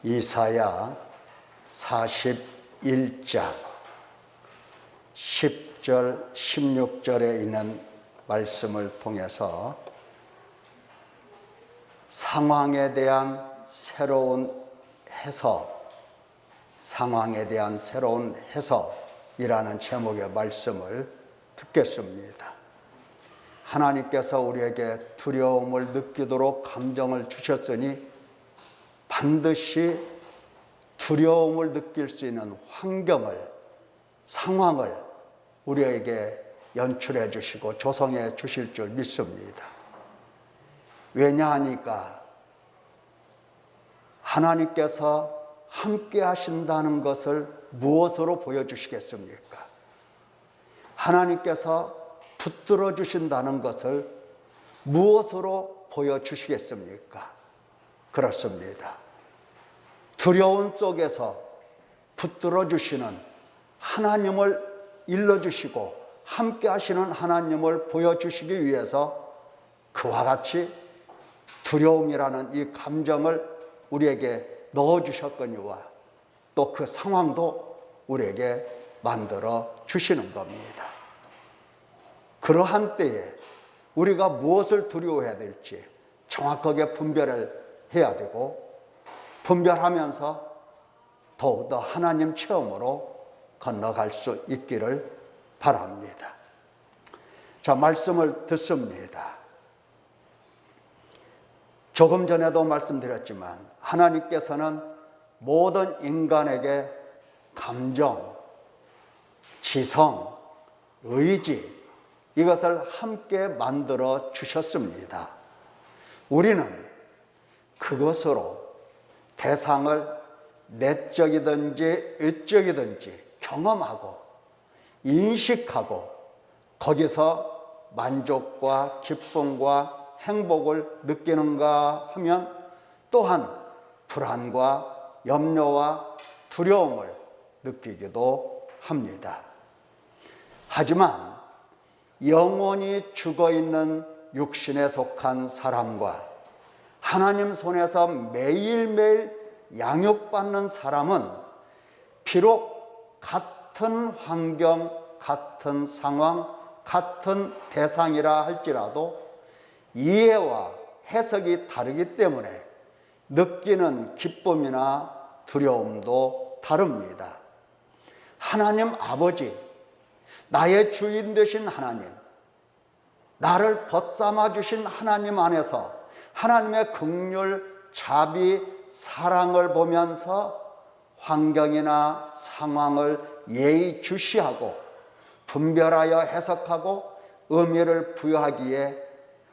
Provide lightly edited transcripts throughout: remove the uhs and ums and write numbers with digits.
이사야 41장 10절 16절에 있는 말씀을 통해서 상황에 대한 새로운 해석, 상황에 대한 새로운 해석이라는 제목의 말씀을 듣겠습니다. 하나님께서 우리에게 두려움을 느끼도록 감정을 주셨으니 반드시 두려움을 느낄 수 있는 환경을, 상황을 우리에게 연출해 주시고 조성해 주실 줄 믿습니다. 왜냐하니까 하나님께서 함께 하신다는 것을 무엇으로 보여주시겠습니까? 하나님께서 붙들어 주신다는 것을 무엇으로 보여주시겠습니까? 그렇습니다. 두려움 속에서 붙들어 주시는 하나님을 일러주시고 함께 하시는 하나님을 보여주시기 위해서 그와 같이 두려움이라는 이 감정을 우리에게 넣어주셨거니와 또 그 상황도 우리에게 만들어 주시는 겁니다. 그러한 때에 우리가 무엇을 두려워해야 될지 정확하게 분별을 해야 되고, 분별하면서 더욱더 하나님 체험으로 건너갈 수 있기를 바랍니다. 자, 말씀을 듣습니다. 조금 전에도 말씀드렸지만 하나님께서는 모든 인간에게 감정, 지성, 의지, 이것을 함께 만들어 주셨습니다. 우리는 그것으로 대상을 내적이든지 외적이든지 경험하고 인식하고 거기서 만족과 기쁨과 행복을 느끼는가 하면 또한 불안과 염려와 두려움을 느끼기도 합니다. 하지만 영원히 죽어있는 육신에 속한 사람과 하나님 손에서 매일매일 양육받는 사람은 비록 같은 환경, 같은 상황, 같은 대상이라 할지라도 이해와 해석이 다르기 때문에 느끼는 기쁨이나 두려움도 다릅니다. 하나님 아버지, 나의 주인 되신 하나님, 나를 벗삼아 주신 하나님 안에서 하나님의 긍휼, 자비, 사랑을 보면서 환경이나 상황을 예의주시하고 분별하여 해석하고 의미를 부여하기에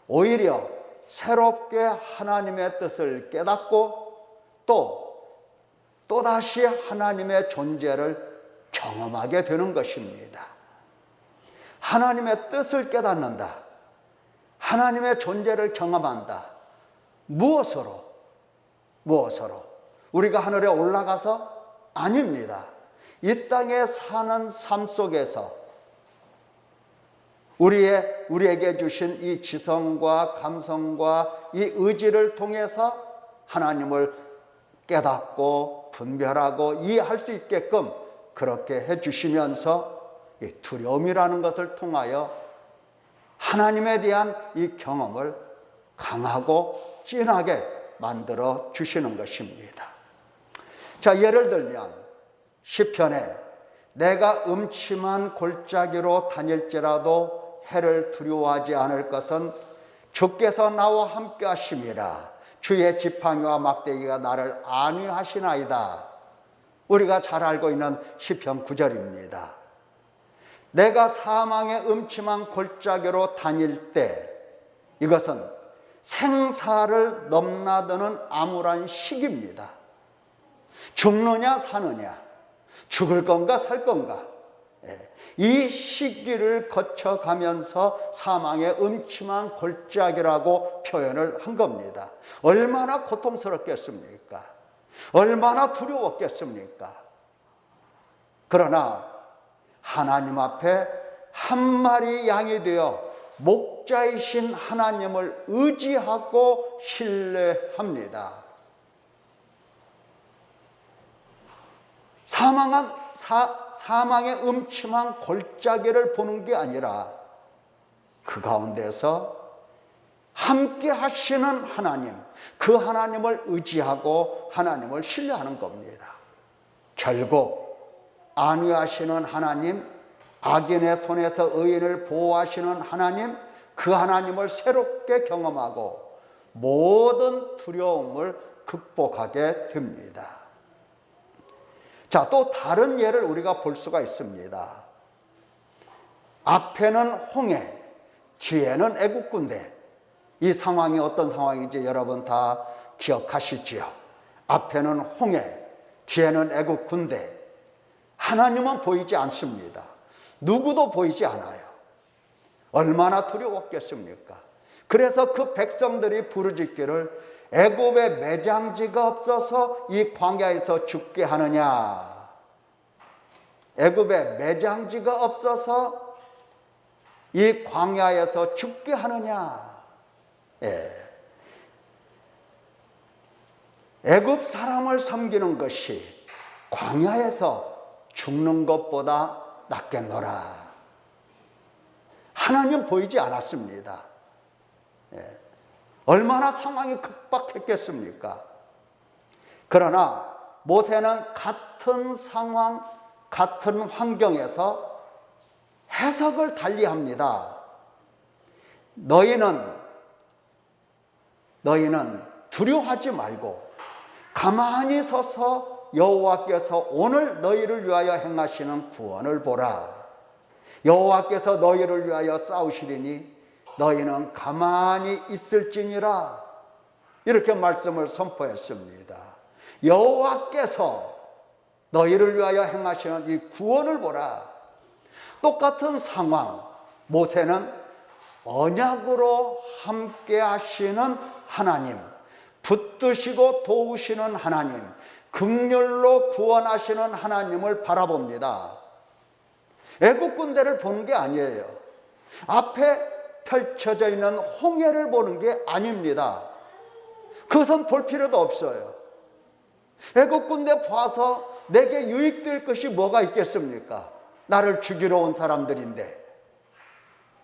오히려 새롭게 하나님의 뜻을 깨닫고 또다시 하나님의 존재를 경험하게 되는 것입니다. 하나님의 뜻을 깨닫는다. 하나님의 존재를 경험한다. 무엇으로? 우리가 하늘에 올라가서? 아닙니다. 이 땅에 사는 삶 속에서 우리에게 주신 이 지성과 감성과 이 의지를 통해서 하나님을 깨닫고 분별하고 이해할 수 있게끔 그렇게 해주시면서 이 두려움이라는 것을 통하여 하나님에 대한 이 경험을 강하고 진하게 만들어 주시는 것입니다. 자, 예를 들면 시편에 내가 음침한 골짜기로 다닐지라도 해를 두려워하지 않을 것은 주께서 나와 함께 하심이라. 주의 지팡이와 막대기가 나를 안위하시나이다. 우리가 잘 알고 있는 시편 9절입니다. 내가 사망의 음침한 골짜기로 다닐 때, 이것은 생사를 넘나드는 암울한 시기입니다. 죽느냐 사느냐, 죽을 건가 살 건가, 이 시기를 거쳐가면서 사망의 음침한 골짜기라고 표현을 한 겁니다. 얼마나 고통스럽겠습니까? 얼마나 두려웠겠습니까? 그러나 하나님 앞에 한 마리 양이 되어 목자이신 하나님을 의지하고 신뢰합니다. 사망의 음침한 골짜기를 보는 게 아니라 그 가운데서 함께 하시는 하나님, 그 하나님을 의지하고 하나님을 신뢰하는 겁니다. 결국 안위하시는 하나님, 악인의 손에서 의인을 보호하시는 하나님, 그 하나님을 새롭게 경험하고 모든 두려움을 극복하게 됩니다. 자, 또 다른 예를 우리가 볼 수가 있습니다. 앞에는 홍해, 뒤에는 애국 군대. 이 상황이 어떤 상황인지 여러분 다 기억하시지요? 앞에는 홍해, 뒤에는 애국 군대. 하나님은 보이지 않습니다. 누구도 보이지 않아요. 얼마나 두려웠겠습니까? 그래서 그 백성들이 부르짖기를 애굽에 매장지가 없어서 이 광야에서 죽게 하느냐. 애굽에 매장지가 없어서 이 광야에서 죽게 하느냐. 예. 애굽 사람을 섬기는 것이 광야에서 죽는 것보다 낫겠노라. 하나님 보이지 않았습니다. 예. 얼마나 상황이 급박했겠습니까? 그러나 모세는 같은 상황, 같은 환경에서 해석을 달리합니다. 너희는 두려워하지 말고 가만히 서서 여호와께서 오늘 너희를 위하여 행하시는 구원을 보라. 여호와께서 너희를 위하여 싸우시리니 너희는 가만히 있을지니라. 이렇게 말씀을 선포했습니다. 여호와께서 너희를 위하여 행하시는 이 구원을 보라. 똑같은 상황, 모세는 언약으로 함께 하시는 하나님, 붙드시고 도우시는 하나님, 긍휼로 구원하시는 하나님을 바라봅니다. 애국 군대를 보는 게 아니에요. 앞에 펼쳐져 있는 홍해를 보는 게 아닙니다. 그것은 볼 필요도 없어요. 애국 군대 봐서 내게 유익될 것이 뭐가 있겠습니까? 나를 죽이러 온 사람들인데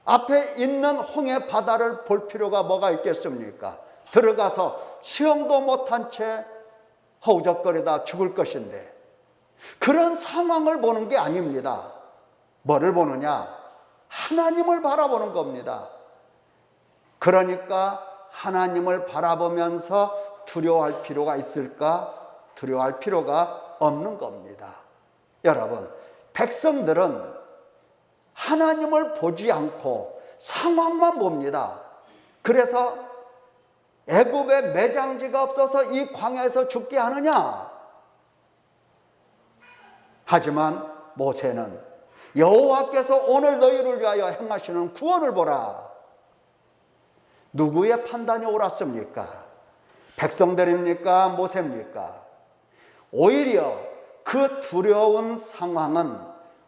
앞에 있는 홍해 바다를 볼 필요가 뭐가 있겠습니까? 들어가서 수영도 못한 채 허우적거리다 죽을 것인데 그런 상황을 보는 게 아닙니다. 뭐를 보느냐? 하나님을 바라보는 겁니다. 그러니까 하나님을 바라보면서 두려워할 필요가 있을까? 두려워할 필요가 없는 겁니다. 여러분, 백성들은 하나님을 보지 않고 상황만 봅니다. 그래서 애굽에 매장지가 없어서 이 광야에서 죽게 하느냐? 하지만 모세는 여호와께서 오늘 너희를 위하여 행하시는 구원을 보라. 누구의 판단이 옳았습니까? 백성들입니까? 모세입니까? 오히려 그 두려운 상황은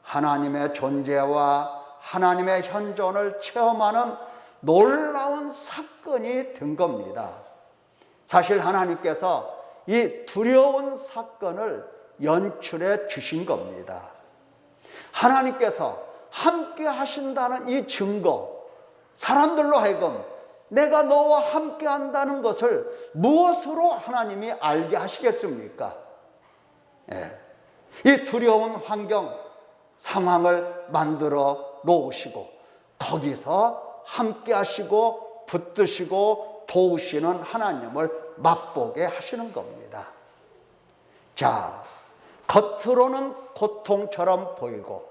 하나님의 존재와 하나님의 현존을 체험하는 놀라운 사건이 된 겁니다. 사실 하나님께서 이 두려운 사건을 연출해 주신 겁니다. 하나님께서 함께 하신다는 이 증거, 사람들로 하여금 내가 너와 함께 한다는 것을 무엇으로 하나님이 알게 하시겠습니까? 이 두려운 환경, 상황을 만들어 놓으시고 거기서 함께 하시고 붙드시고 도우시는 하나님을 맛보게 하시는 겁니다. 자, 겉으로는 고통처럼 보이고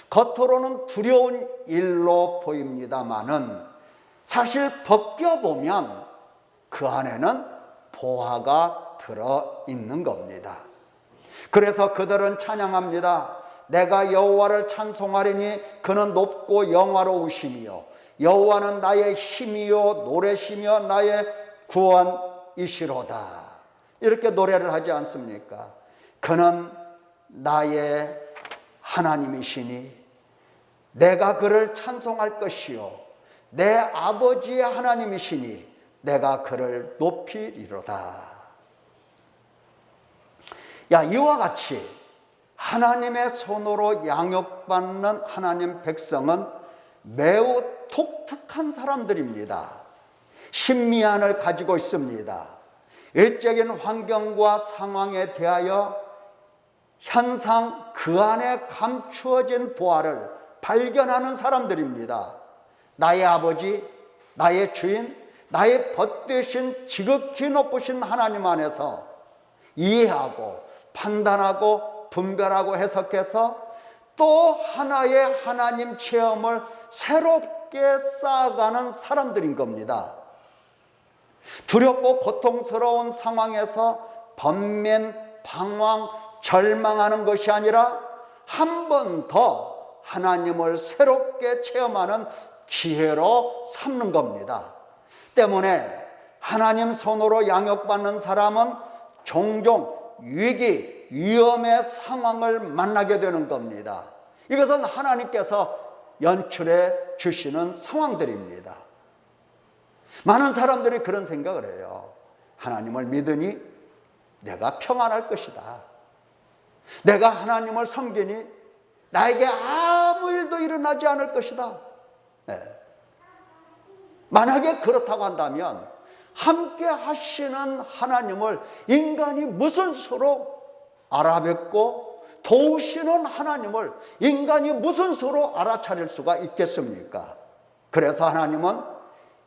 겉으로는 두려운 일로 보입니다마는 사실 벗겨보면 그 안에는 보화가 들어있는 겁니다. 그래서 그들은 찬양합니다. 내가 여호와를 찬송하리니 그는 높고 영화로우시며 여호와는 나의 힘이요 노래시며 나의 구원이시로다. 이렇게 노래를 하지 않습니까? 그는 나의 하나님이시니 내가 그를 찬송할 것이요 내 아버지의 하나님이시니 내가 그를 높이리로다. 야, 이와 같이 하나님의 손으로 양육받는 하나님 백성은 매우 독특한 사람들입니다. 신미안을 가지고 있습니다. 외적인 환경과 상황에 대하여 항상 그 안에 감추어진 보화를 발견하는 사람들입니다. 나의 아버지, 나의 주인, 나의 벗되신 지극히 높으신 하나님 안에서 이해하고 판단하고 분별하고 해석해서 또 하나의 하나님 체험을 새롭게 쌓아가는 사람들인 겁니다. 두렵고 고통스러운 상황에서 번민, 방황, 절망하는 것이 아니라 한 번 더 하나님을 새롭게 체험하는 기회로 삼는 겁니다. 때문에 하나님 손으로 양육받는 사람은 종종 위기, 위험의 상황을 만나게 되는 겁니다. 이것은 하나님께서 연출해 주시는 상황들입니다. 많은 사람들이 그런 생각을 해요. 하나님을 믿으니 내가 평안할 것이다. 내가 하나님을 섬기니 나에게 아무 일도 일어나지 않을 것이다. 네. 만약에 그렇다고 한다면 함께 하시는 하나님을 인간이 무슨 수로 알아뵙고 도우시는 하나님을 인간이 무슨 수로 알아차릴 수가 있겠습니까? 그래서 하나님은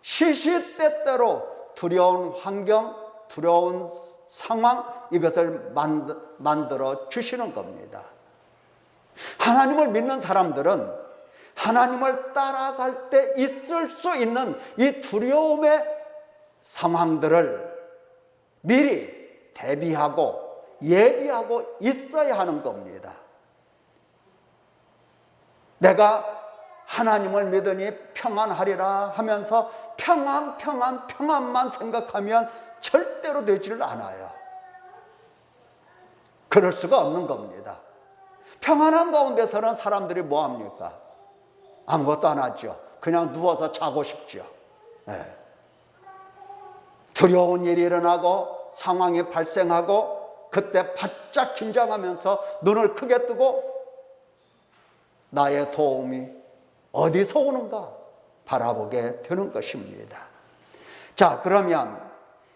시시때때로 두려운 환경, 두려운 상황, 이것을 만들어 주시는 겁니다. 하나님을 믿는 사람들은 하나님을 따라갈 때 있을 수 있는 이 두려움의 상황들을 미리 대비하고 예비하고 있어야 하는 겁니다. 내가 하나님을 믿으니 평안하리라 하면서 평안만 생각하면 절대로 되지를 않아요. 그럴 수가 없는 겁니다. 평안한 가운데서는 사람들이 뭐합니까? 아무것도 안 하죠. 그냥 누워서 자고 싶죠. 네. 두려운 일이 일어나고 상황이 발생하고 그때 바짝 긴장하면서 눈을 크게 뜨고 나의 도움이 어디서 오는가 바라보게 되는 것입니다. 자, 그러면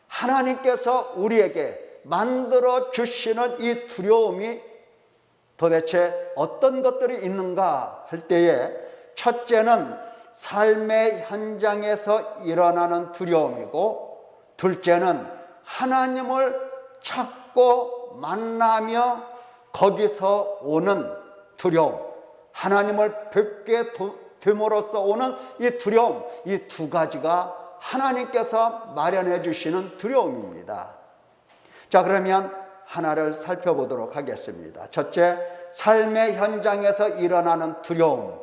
하나님께서 우리에게 만들어 주시는 이 두려움이 도대체 어떤 것들이 있는가 할 때에 첫째는 삶의 현장에서 일어나는 두려움이고, 둘째는 하나님을 찾고 만나며 거기서 오는 두려움, 하나님을 뵙게 됨으로써 오는 이 두려움, 이 두 가지가 하나님께서 마련해 주시는 두려움입니다. 자, 그러면 하나를 살펴보도록 하겠습니다. 첫째, 삶의 현장에서 일어나는 두려움.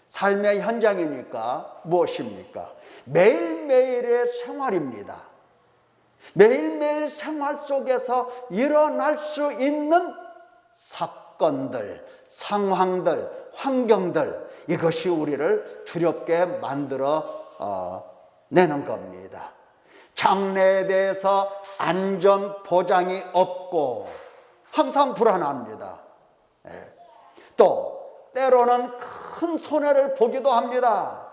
삶의 현장이니까 무엇입니까? 매일매일의 생활입니다. 매일매일 생활 속에서 일어날 수 있는 사건들, 상황들, 환경들, 이것이 우리를 두렵게 만들어 내는 겁니다. 장래에 대해서 안전 보장이 없고 항상 불안합니다. 또 때로는 큰 손해를 보기도 합니다.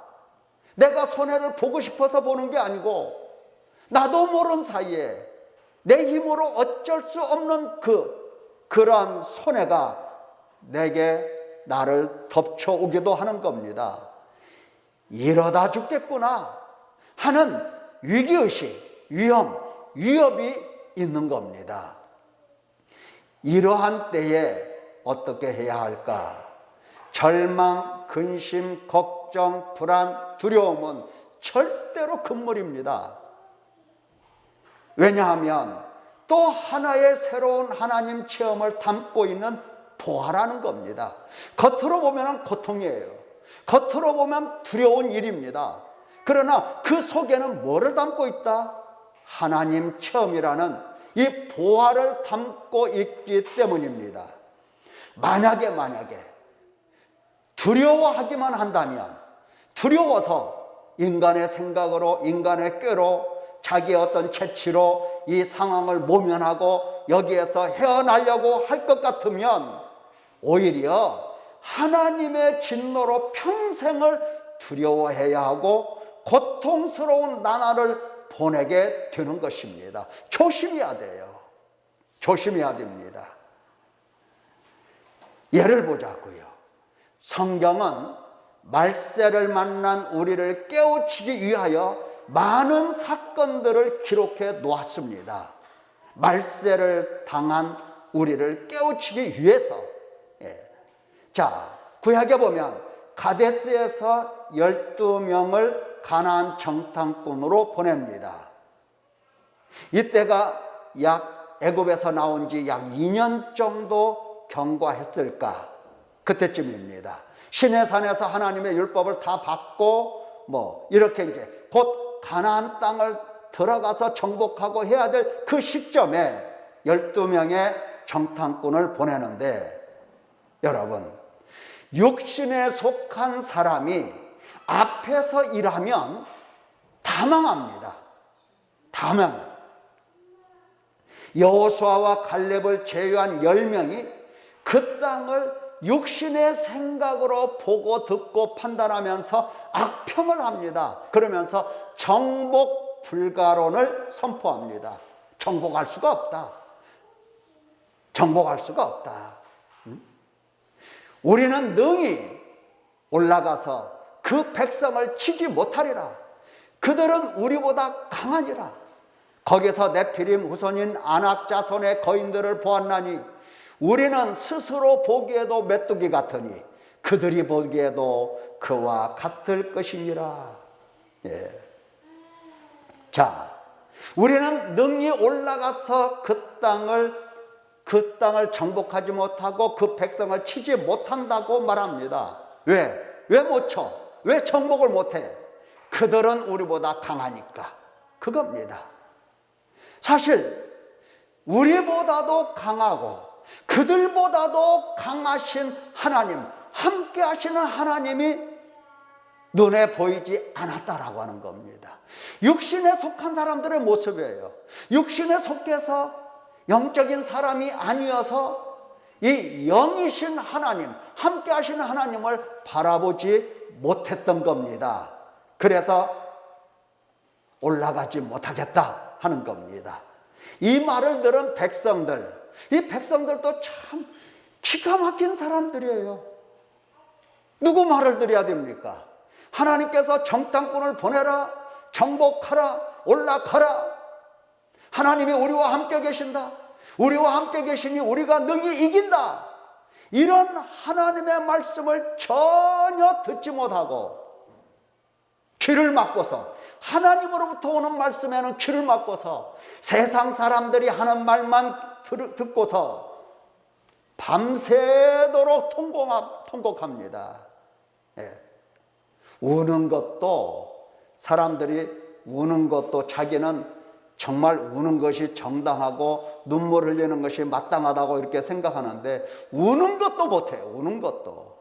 내가 손해를 보고 싶어서 보는 게 아니고 나도 모르는 사이에 내 힘으로 어쩔 수 없는 그러한 손해가 내게 나를 덮쳐오기도 하는 겁니다. 이러다 죽겠구나 하는 위기의식, 위협이 있는 겁니다. 이러한 때에 어떻게 해야 할까? 절망, 근심, 걱정, 불안, 두려움은 절대로 금물입니다. 왜냐하면 또 하나의 새로운 하나님 체험을 담고 있는 보화라는 겁니다. 겉으로 보면 고통이에요. 겉으로 보면 두려운 일입니다. 그러나 그 속에는 뭐를 담고 있다? 하나님 체험이라는 이 보화를 담고 있기 때문입니다. 만약에 두려워하기만 한다면, 두려워서 인간의 생각으로, 인간의 꾀로, 자기의 어떤 채취로 이 상황을 모면하고 여기에서 헤어나려고 할 것 같으면 오히려 하나님의 진노로 평생을 두려워해야 하고 고통스러운 나날을 보내게 되는 것입니다. 조심해야 돼요. 조심해야 됩니다. 예를 보자고요. 성경은 말세를 만난 우리를 깨우치기 위하여 많은 사건들을 기록해 놓았습니다. 말세를 당한 우리를 깨우치기 위해서. 자, 구약에 보면 가데스에서 12명을 가나안 정탐꾼으로 보냅니다. 이때가 약 애굽에서 나온 지 약 2년 정도 경과했을까? 그때쯤입니다. 시내산에서 하나님의 율법을 다 받고 이렇게 이제 곧 가나안 땅을 들어가서 정복하고 해야 될 그 시점에 12명의 정탐꾼을 보내는데, 여러분, 육신에 속한 사람이 앞에서 일하면 다 망합니다. 다 망합니다. 여호수아와 갈렙을 제외한 10명이 그 땅을 육신의 생각으로 보고 듣고 판단하면서 악평을 합니다. 그러면서 정복 불가론을 선포합니다. 정복할 수가 없다. 정복할 수가 없다. 우리는 능히 올라가서 그 백성을 치지 못하리라. 그들은 우리보다 강하니라. 거기서 네피림 후손인 아낙 자손의 거인들을 보았나니 우리는 스스로 보기에도 메뚜기 같으니 그들이 보기에도 그와 같을 것이니라. 자, 우리는 능히 올라가서 그 땅을 정복하지 못하고 그 백성을 치지 못한다고 말합니다. 왜 못 쳐? 왜 정복을 못해? 그들은 우리보다 강하니까. 그겁니다. 사실 우리보다도 강하고 그들보다도 강하신 하나님, 함께 하시는 하나님이 눈에 보이지 않았다라고 하는 겁니다. 육신에 속한 사람들의 모습이에요. 육신에 속해서 영적인 사람이 아니어서 이 영이신 하나님, 함께 하시는 하나님을 바라보지 못했던 겁니다. 그래서 올라가지 못하겠다 하는 겁니다. 이 말을 들은 백성들, 이 백성들도 참 기가 막힌 사람들이에요. 누구 말을 들어야 됩니까? 하나님께서 정탐꾼을 보내라, 정복하라, 올라가라. 하나님이 우리와 함께 계신다. 우리와 함께 계시니 우리가 능히 이긴다. 이런 하나님의 말씀을 전혀 듣지 못하고 귀를 막고서, 하나님으로부터 오는 말씀에는 귀를 막고서 세상 사람들이 하는 말만 듣고서 밤새도록 통곡합니다. 우는 것도, 사람들이 우는 것도 자기는 정말 우는 것이 정당하고 눈물 흘리는 것이 마땅하다고 이렇게 생각하는데 우는 것도 못해요. 우는 것도.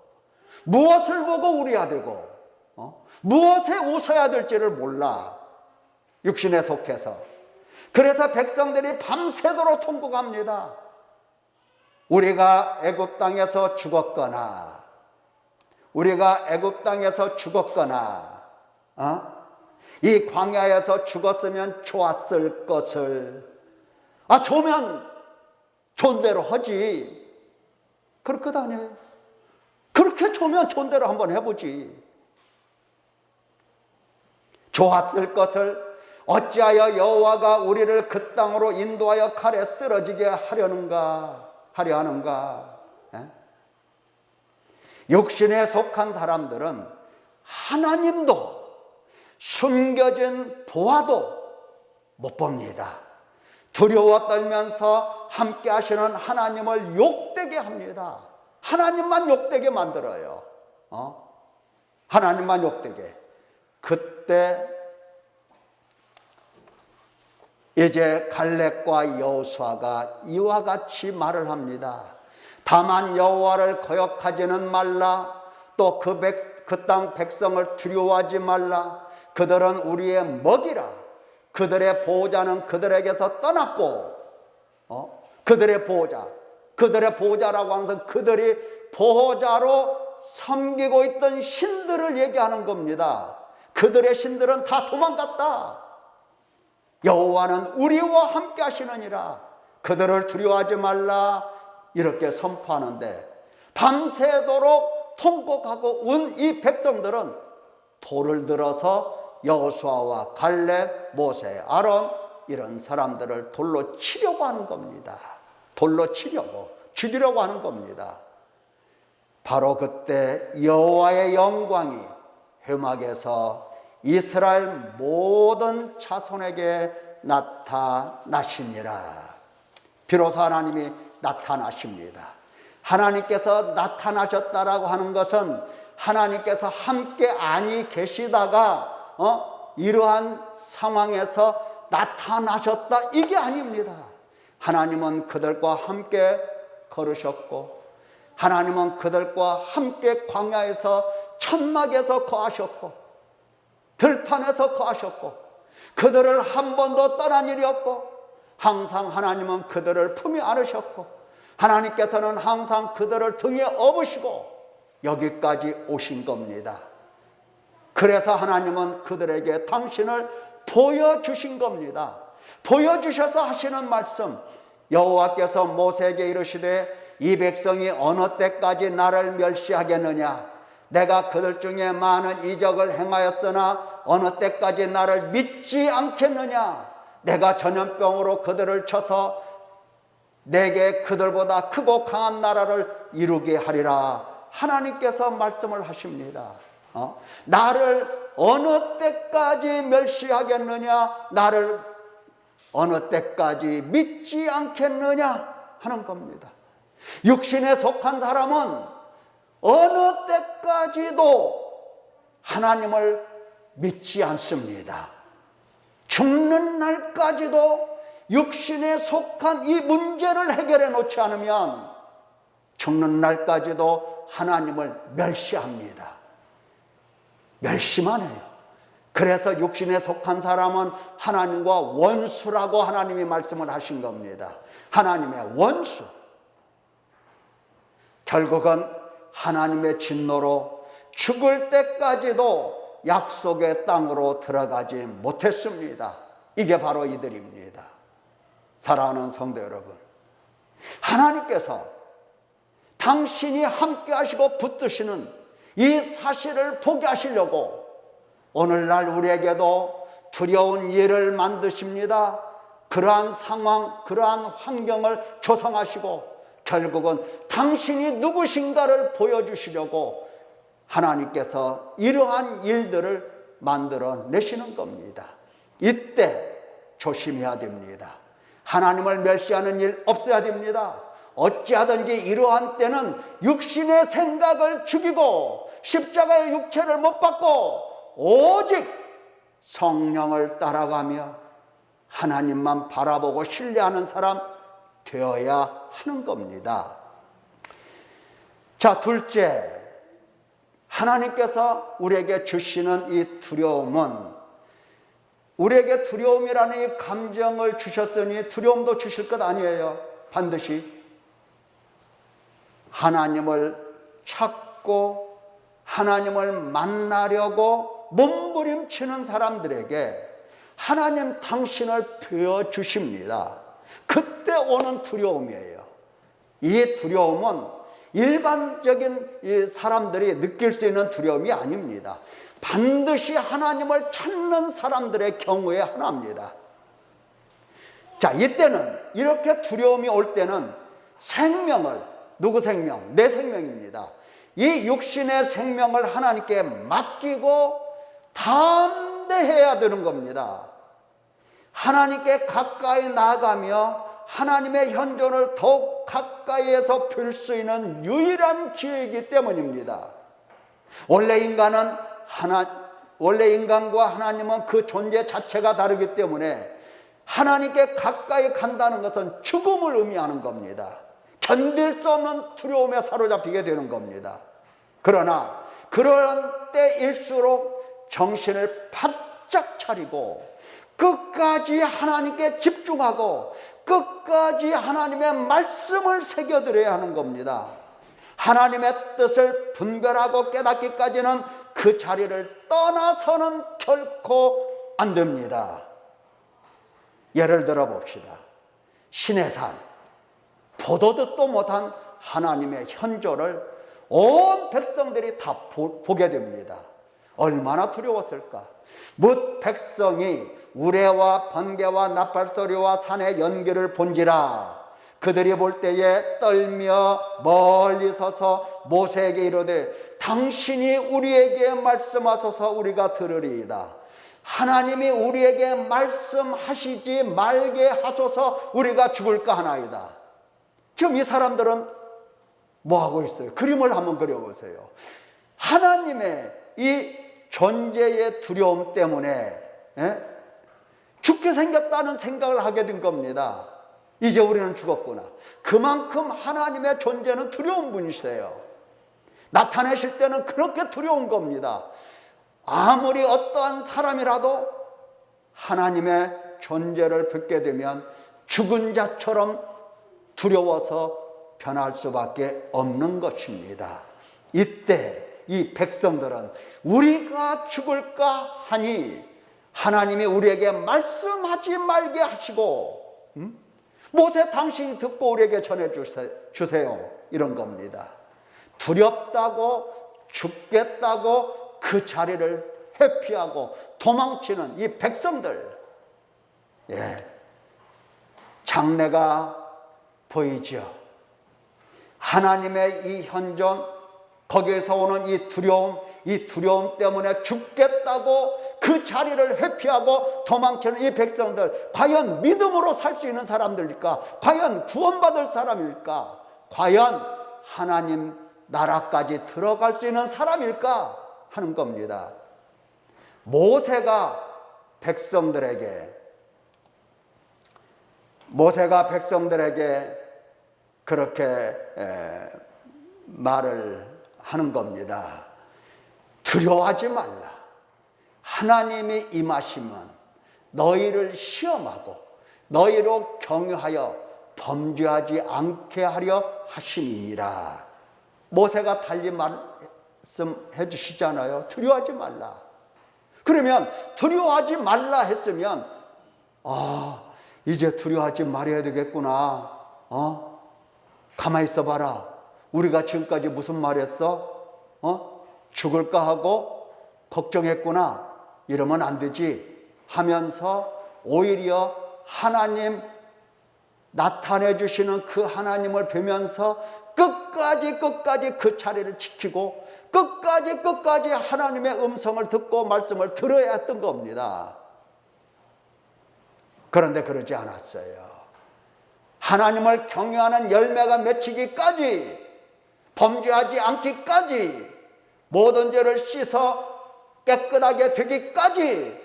무엇을 보고 울어야 되고 무엇에 웃어야 될지를 몰라. 육신에 속해서. 그래서 백성들이 밤새도록 통곡합니다. 우리가 애굽 땅에서 죽었거나 이 광야에서 죽었으면 좋았을 것을. 좋으면 좋은 대로 하지. 그럴 것 아니에요. 그렇게 좋으면 좋은 대로 한번 해보지. 좋았을 것을 어찌하여 여호와가 우리를 그 땅으로 인도하여 칼에 쓰러지게 하려 하는가. 육신에 속한 사람들은 하나님도 숨겨진 보아도 못 봅니다. 두려워 떨면서 함께 하시는 하나님을 욕되게 합니다. 하나님만 욕되게 만들어요. 하나님만 욕되게. 그때 이제 갈렙과 여호수아가 이와 같이 말을 합니다. 다만 여호와를 거역하지는 말라. 또 그 땅 백성을 두려워하지 말라. 그들은 우리의 먹이라. 그들의 보호자는 그들에게서 떠났고, 그들의 보호자, 그들의 보호자라고 하는 것은 그들이 보호자로 섬기고 있던 신들을 얘기하는 겁니다. 그들의 신들은 다 도망갔다. 여호와는 우리와 함께 하시느니라. 그들을 두려워하지 말라. 이렇게 선포하는데 밤새도록 통곡하고 운 이 백성들은 돌을 들어서 여호수아와 갈렙, 모세, 아론 이런 사람들을 돌로 치려고 하는 겁니다. 돌로 치려고, 죽이려고 하는 겁니다. 바로 그때 여호와의 영광이 회막에서 이스라엘 모든 자손에게 나타나시니라. 비로소 하나님이 나타나십니다. 하나님께서 나타나셨다라고 하는 것은 하나님께서 함께 아니 계시다가 이러한 상황에서 나타나셨다 이게 아닙니다. 하나님은 그들과 함께 걸으셨고 하나님은 그들과 함께 광야에서 천막에서 거하셨고 들판에서 거하셨고 그들을 한 번도 떠난 일이 없고 항상 하나님은 그들을 품에 안으셨고 하나님께서는 항상 그들을 등에 업으시고 여기까지 오신 겁니다. 그래서 하나님은 그들에게 당신을 보여주신 겁니다. 보여주셔서 하시는 말씀, 여호와께서 모세에게 이르시되 이 백성이 어느 때까지 나를 멸시하겠느냐. 내가 그들 중에 많은 이적을 행하였으나 어느 때까지 나를 믿지 않겠느냐. 내가 전염병으로 그들을 쳐서 내게 그들보다 크고 강한 나라를 이루게 하리라. 하나님께서 말씀을 하십니다. 나를 어느 때까지 멸시하겠느냐, 나를 어느 때까지 믿지 않겠느냐 하는 겁니다. 육신에 속한 사람은 어느 때까지도 하나님을 믿지 않습니다. 죽는 날까지도 육신에 속한 이 문제를 해결해 놓지 않으면 죽는 날까지도 하나님을 멸시합니다. 멸시만 해요. 그래서 육신에 속한 사람은 하나님과 원수라고 하나님이 말씀을 하신 겁니다. 하나님의 원수. 결국은 하나님의 진노로 죽을 때까지도 약속의 땅으로 들어가지 못했습니다. 이게 바로 이들입니다. 사랑하는 성도 여러분, 하나님께서 당신이 함께 하시고 붙드시는 이 사실을 보게 하시려고 오늘날 우리에게도 두려운 일을 만드십니다. 그러한 상황, 그러한 환경을 조성하시고 결국은 당신이 누구신가를 보여주시려고 하나님께서 이러한 일들을 만들어 내시는 겁니다. 이때 조심해야 됩니다. 하나님을 멸시하는 일 없어야 됩니다. 어찌하든지 이러한 때는 육신의 생각을 죽이고 십자가의 육체를 못 받고 오직 성령을 따라가며 하나님만 바라보고 신뢰하는 사람 되어야 하는 겁니다. 자, 둘째, 하나님께서 우리에게 주시는 이 두려움은 우리에게 두려움이라는 이 감정을 주셨으니 두려움도 주실 것 아니에요. 반드시 하나님을 찾고 하나님을 만나려고 몸부림치는 사람들에게 하나님 당신을 보여주십니다. 그때 오는 두려움이에요. 이 두려움은 일반적인 이 사람들이 느낄 수 있는 두려움이 아닙니다. 반드시 하나님을 찾는 사람들의 경우에 하나입니다. 자, 이때는 이렇게 두려움이 올 때는 생명을, 누구 생명? 내 생명입니다. 이 육신의 생명을 하나님께 맡기고 담대해야 되는 겁니다. 하나님께 가까이 나아가며 하나님의 현존을 더욱 가까이에서 볼 수 있는 유일한 기회이기 때문입니다. 원래 인간과 하나님은 그 존재 자체가 다르기 때문에 하나님께 가까이 간다는 것은 죽음을 의미하는 겁니다. 견딜 수 없는 두려움에 사로잡히게 되는 겁니다. 그러나 그런 때일수록 정신을 바짝 차리고 끝까지 하나님께 집중하고 끝까지 하나님의 말씀을 새겨드려야 하는 겁니다. 하나님의 뜻을 분별하고 깨닫기까지는 그 자리를 떠나서는 결코 안 됩니다. 예를 들어 봅시다. 시내산, 보도 듣도 못한 하나님의 현존을 온 백성들이 다 보게 됩니다. 얼마나 두려웠을까. 뭇 백성이 우레와 번개와 나팔소리와 산의 연기를 본지라 그들이 볼 때에 떨며 멀리 서서 모세에게 이르되 당신이 우리에게 말씀하소서 우리가 들으리이다. 하나님이 우리에게 말씀하시지 말게 하소서 우리가 죽을까 하나이다. 지금 이 사람들은 뭐하고 있어요? 그림을 한번 그려보세요. 하나님의 이 존재의 두려움 때문에 죽게 생겼다는 생각을 하게 된 겁니다. 이제 우리는 죽었구나. 그만큼 하나님의 존재는 두려운 분이세요. 나타내실 때는 그렇게 두려운 겁니다. 아무리 어떠한 사람이라도 하나님의 존재를 뵙게 되면 죽은 자처럼 두려워서 변할 수밖에 없는 것입니다. 이때 이 백성들은 우리가 죽을까 하니 하나님이 우리에게 말씀하지 말게 하시고 모세 당신이 듣고 우리에게 전해주세요 이런 겁니다. 두렵다고 죽겠다고 그 자리를 회피하고 도망치는 이 백성들, 장래가 보이죠. 하나님의 이 현존, 거기에서 오는 이 두려움 때문에 죽겠다고 그 자리를 회피하고 도망치는 이 백성들, 과연 믿음으로 살 수 있는 사람들일까? 과연 구원받을 사람일까? 과연 하나님 나라까지 들어갈 수 있는 사람일까? 하는 겁니다. 모세가 백성들에게 그렇게 말을 하는 겁니다. 두려워하지 말라. 하나님이 임하시면 너희를 시험하고 너희로 경유하여 범죄하지 않게 하려 하심이니라. 모세가 달리 말씀해 주시잖아요. 두려워하지 말라. 그러면 두려워하지 말라 했으면 이제 두려워하지 말아야 되겠구나. 가만히 있어 봐라. 우리가 지금까지 무슨 말 했어? 죽을까 하고 걱정했구나. 이러면 안 되지 하면서 오히려 하나님 나타내 주시는 그 하나님을 뵈면서 끝까지 그 자리를 지키고 끝까지 하나님의 음성을 듣고 말씀을 들어야 했던 겁니다. 그런데 그러지 않았어요. 하나님을 경외하는 열매가 맺히기까지, 범죄하지 않기까지, 모든 죄를 씻어 깨끗하게 되기까지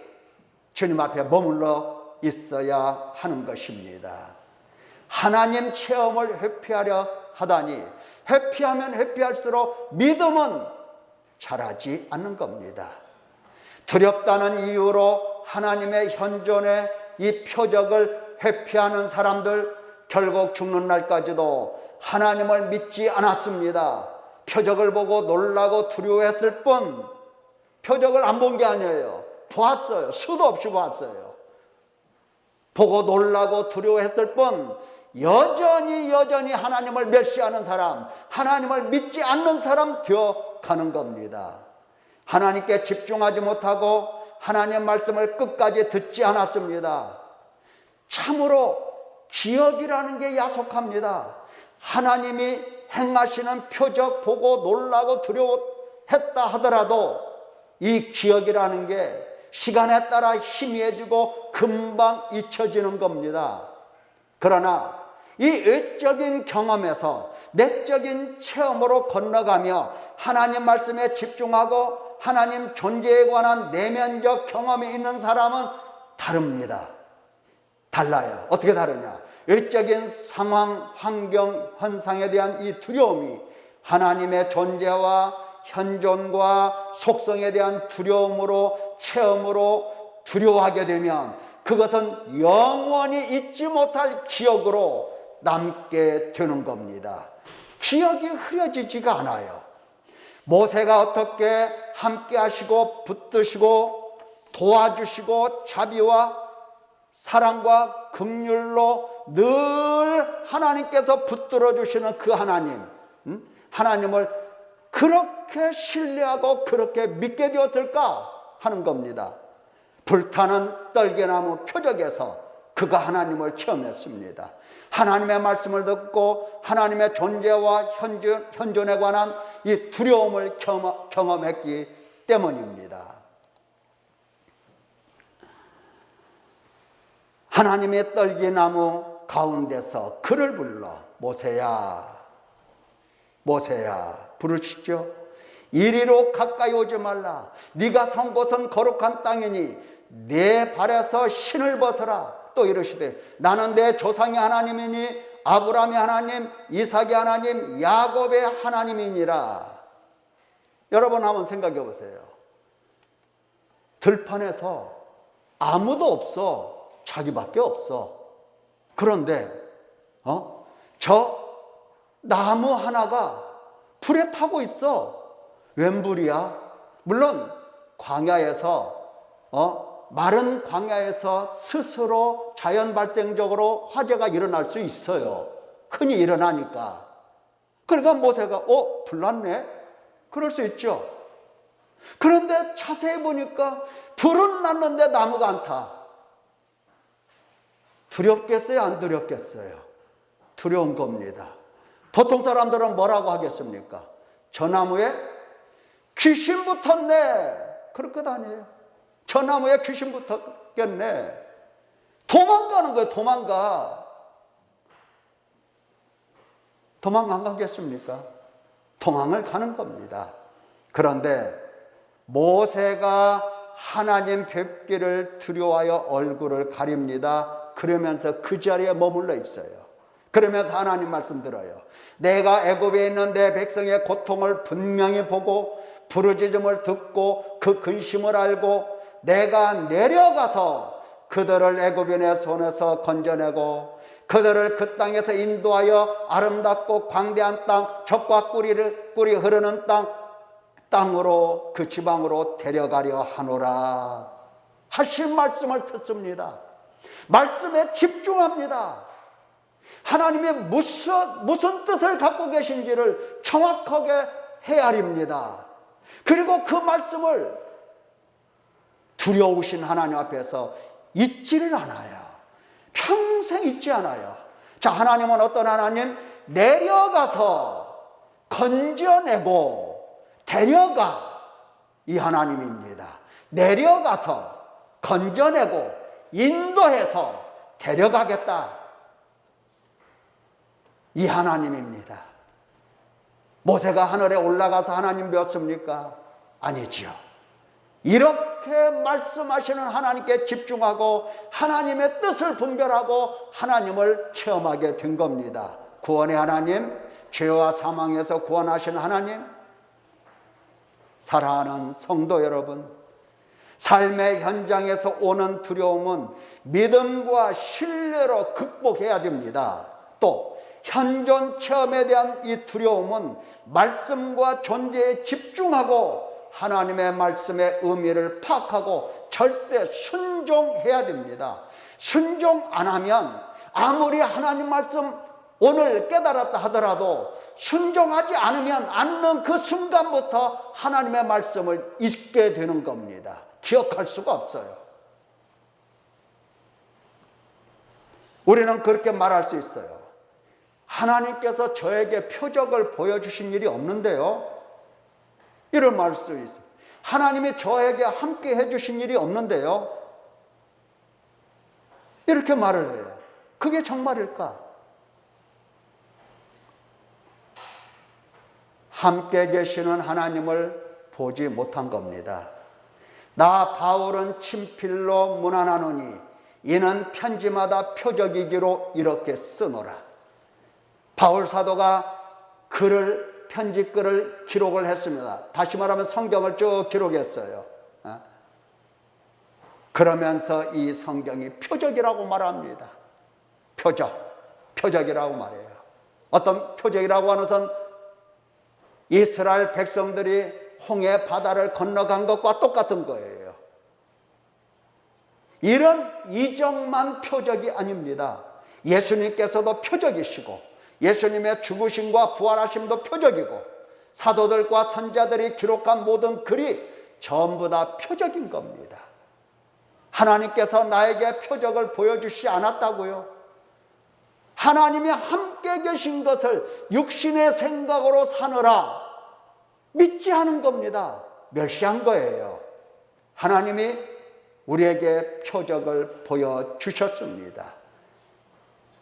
주님 앞에 머물러 있어야 하는 것입니다. 하나님 체험을 회피하려 하다니 회피하면 회피할수록 믿음은 자라지 않는 겁니다. 두렵다는 이유로 하나님의 현존의 이 표적을 회피하는 사람들, 결국 죽는 날까지도 하나님을 믿지 않았습니다. 표적을 보고 놀라고 두려워했을 뿐, 표적을 안 본 게 아니에요. 보았어요. 수도 없이 보았어요. 보고 놀라고 두려워했을 뿐, 여전히 하나님을 멸시하는 사람, 하나님을 믿지 않는 사람 되어 가는 겁니다. 하나님께 집중하지 못하고 하나님의 말씀을 끝까지 듣지 않았습니다. 참으로 기억이라는 게 야속합니다. 하나님이 행하시는 표적 보고 놀라고 두려워했다 하더라도 이 기억이라는 게 시간에 따라 희미해지고 금방 잊혀지는 겁니다. 그러나 이 외적인 경험에서 내적인 체험으로 건너가며 하나님 말씀에 집중하고 하나님 존재에 관한 내면적 경험이 있는 사람은 다릅니다. 달라요. 어떻게 다르냐? 외적인 상황, 환경, 현상에 대한 이 두려움이 하나님의 존재와 현존과 속성에 대한 두려움으로, 체험으로 두려워하게 되면 그것은 영원히 잊지 못할 기억으로 남게 되는 겁니다. 기억이 흐려지지가 않아요. 모세가 어떻게 함께 하시고 붙드시고 도와주시고 자비와 사랑과 긍휼로 늘 하나님께서 붙들어 주시는 그 하나님, 하나님을 그렇게 신뢰하고 그렇게 믿게 되었을까 하는 겁니다. 불타는 떨게나무 표적에서 그가 하나님을 체험했습니다. 하나님의 말씀을 듣고 하나님의 존재와 현존에 관한 이 두려움을 경험했기 때문입니다. 하나님의 떨기나무 가운데서 그를 불러 모세야, 모세야 부르시죠. 이리로 가까이 오지 말라. 네가 선 곳은 거룩한 땅이니 내 발에서 신을 벗어라. 또 이러시되 나는 내 조상의 하나님이니 아브라함의 하나님, 이삭의 하나님, 야곱의 하나님이니라. 여러분 한번 생각해 보세요. 들판에서 아무도 없어. 자기밖에 없어. 그런데 저 나무 하나가 불에 타고 있어. 웬 불이야? 물론 광야에서 마른 광야에서 스스로 자연 발생적으로 화재가 일어날 수 있어요. 흔히 일어나니까. 그러니까 모세가 불 났네? 그럴 수 있죠. 그런데 자세히 보니까 불은 났는데 나무가 안 타. 두렵겠어요? 안 두렵겠어요? 두려운 겁니다. 보통 사람들은 뭐라고 하겠습니까? 저 나무에 귀신 붙었네. 그럴 것 아니에요. 저 나무에 귀신 붙었겠네. 도망가는 거예요. 도망 안 가겠습니까? 도망을 가는 겁니다. 그런데 모세가 하나님 뵙기를 두려워하여 얼굴을 가립니다. 그러면서 그 자리에 머물러 있어요. 그러면서 하나님 말씀 들어요. 내가 애굽에 있는 내 백성의 고통을 분명히 보고 부르짖음을 듣고 그 근심을 알고 내가 내려가서 그들을 애굽인의 손에서 건져내고 그들을 그 땅에서 인도하여 아름답고 광대한 땅, 젖과 꿀이 흐르는 땅으로 그 지방으로 데려가려 하노라 하신 말씀을 듣습니다. 말씀에 집중합니다. 하나님의 무슨 뜻을 갖고 계신지를 정확하게 헤아립니다. 그리고 그 말씀을 두려우신 하나님 앞에서 잊지를 않아요. 평생 잊지 않아요. 자, 하나님은 어떤 하나님? 내려가서 건져내고 데려가 이 하나님입니다. 내려가서 건져내고 인도해서 데려가겠다 이 하나님입니다. 모세가 하늘에 올라가서 하나님 배웠습니까? 아니죠. 이렇게 말씀하시는 하나님께 집중하고 하나님의 뜻을 분별하고 하나님을 체험하게 된 겁니다. 구원의 하나님, 죄와 사망에서 구원하시는 하나님. 사랑하는 성도 여러분, 삶의 현장에서 오는 두려움은 믿음과 신뢰로 극복해야 됩니다. 또 현존 체험에 대한 이 두려움은 말씀과 존재에 집중하고 하나님의 말씀의 의미를 파악하고 절대 순종해야 됩니다. 순종 안 하면 아무리 하나님 말씀 오늘 깨달았다 하더라도 순종하지 않는 그 순간부터 하나님의 말씀을 잊게 되는 겁니다. 기억할 수가 없어요. 우리는 그렇게 말할 수 있어요. 하나님께서 저에게 표적을 보여주신 일이 없는데요. 이런 말할 수 있어요. 하나님이 저에게 함께 해주신 일이 없는데요. 이렇게 말을 해요. 그게 정말일까? 함께 계시는 하나님을 보지 못한 겁니다. 나 바울은 친필로 문안하노니 이는 편지마다 표적이기로 이렇게 쓰노라. 바울 사도가 편지글을 기록을 했습니다. 다시 말하면 성경을 쭉 기록했어요. 그러면서 이 성경이 표적이라고 말합니다. 표적이라고 말해요. 어떤 표적이라고 하는 것은 이스라엘 백성들이 홍해 바다를 건너간 것과 똑같은 거예요. 이런 이적만 표적이 아닙니다. 예수님께서도 표적이시고 예수님의 죽으심과 부활하심도 표적이고 사도들과 선자들이 기록한 모든 글이 전부 다 표적인 겁니다. 하나님께서 나에게 표적을 보여주시지 않았다고요? 하나님이 함께 계신 것을 육신의 생각으로 사느라 믿지 않은 겁니다. 멸시한 거예요. 하나님이 우리에게 표적을 보여주셨습니다.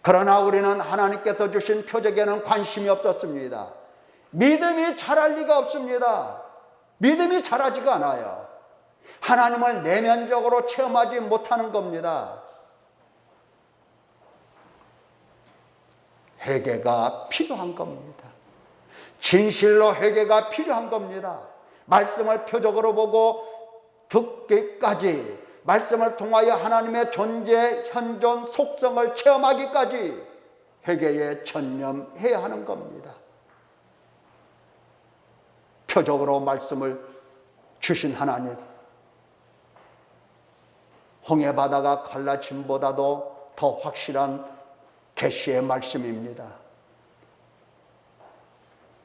그러나 우리는 하나님께서 주신 표적에는 관심이 없었습니다. 믿음이 자랄 리가 없습니다. 믿음이 자라지가 않아요. 하나님을 내면적으로 체험하지 못하는 겁니다. 회개가 필요한 겁니다. 진실로 회개가 필요한 겁니다. 말씀을 표적으로 보고 듣기까지, 말씀을 통하여 하나님의 존재, 현존, 속성을 체험하기까지 회개에 전념해야 하는 겁니다. 표적으로 말씀을 주신 하나님, 홍해 바다가 갈라짐보다도 더 확실한 계시의 말씀입니다.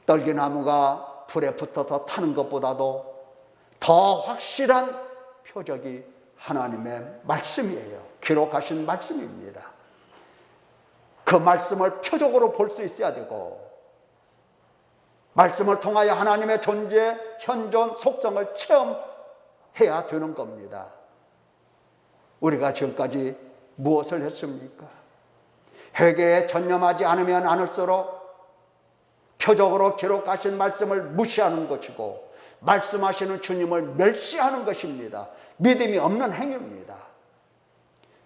떨기나무가 불에 붙어서 타는 것보다도 더 확실한 표적이 하나님의 말씀이에요. 기록하신 말씀입니다. 그 말씀을 표적으로 볼 수 있어야 되고, 말씀을 통하여 하나님의 존재, 현존, 속성을 체험해야 되는 겁니다. 우리가 지금까지 무엇을 했습니까? 회개에 전념하지 않으면 않을수록 표적으로 기록하신 말씀을 무시하는 것이고 말씀하시는 주님을 멸시하는 것입니다. 믿음이 없는 행위입니다.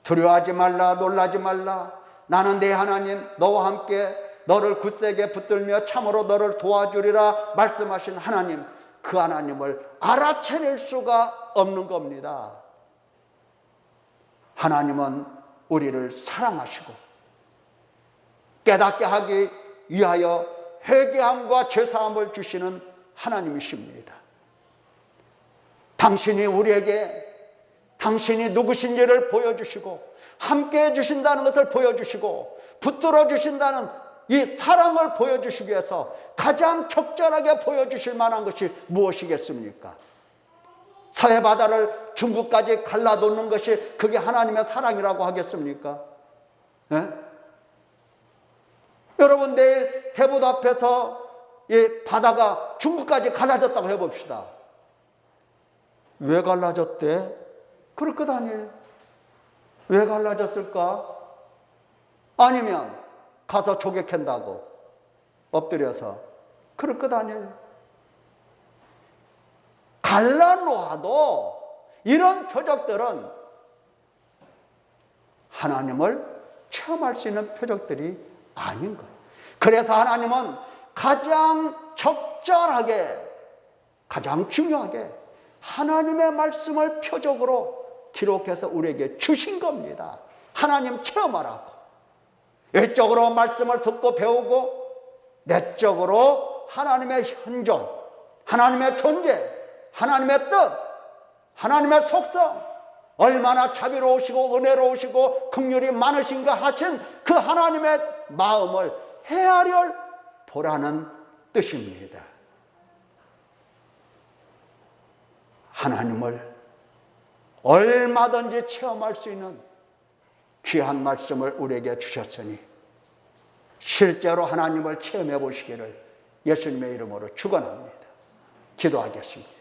두려워하지 말라, 놀라지 말라. 나는 내 하나님 너와 함께 너를 굳세게 붙들며 참으로 너를 도와주리라 말씀하신 하나님, 그 하나님을 알아차릴 수가 없는 겁니다. 하나님은 우리를 사랑하시고 깨닫게 하기 위하여 회개함과 죄사함을 주시는 하나님이십니다. 당신이 우리에게 당신이 누구신지를 보여주시고 함께 해주신다는 것을 보여주시고 붙들어 주신다는 이 사랑을 보여주시기 위해서 가장 적절하게 보여주실 만한 것이 무엇이겠습니까? 서해바다를 중국까지 갈라놓는 것이 그게 하나님의 사랑이라고 하겠습니까? 네? 여러분, 내일 대봇 앞에서 이 바다가 중국까지 갈라졌다고 해봅시다. 왜 갈라졌대? 그럴 것 아니에요. 왜 갈라졌을까? 아니면 가서 조개 캔다고 엎드려서 그럴 것 아니에요. 갈라놓아도 이런 표적들은 하나님을 체험할 수 있는 표적들이 아닌 거예요. 그래서 하나님은 가장 적절하게, 가장 중요하게 하나님의 말씀을 표적으로 기록해서 우리에게 주신 겁니다. 하나님 체험하라고. 외적으로 말씀을 듣고 배우고 내적으로 하나님의 현존, 하나님의 존재, 하나님의 뜻, 하나님의 속성, 얼마나 자비로우시고 은혜로우시고 긍휼이 많으신가 하신 그 하나님의 마음을 헤아려 보라는 뜻입니다. 하나님을 얼마든지 체험할 수 있는 귀한 말씀을 우리에게 주셨으니 실제로 하나님을 체험해 보시기를 예수님의 이름으로 축원합니다. 기도하겠습니다.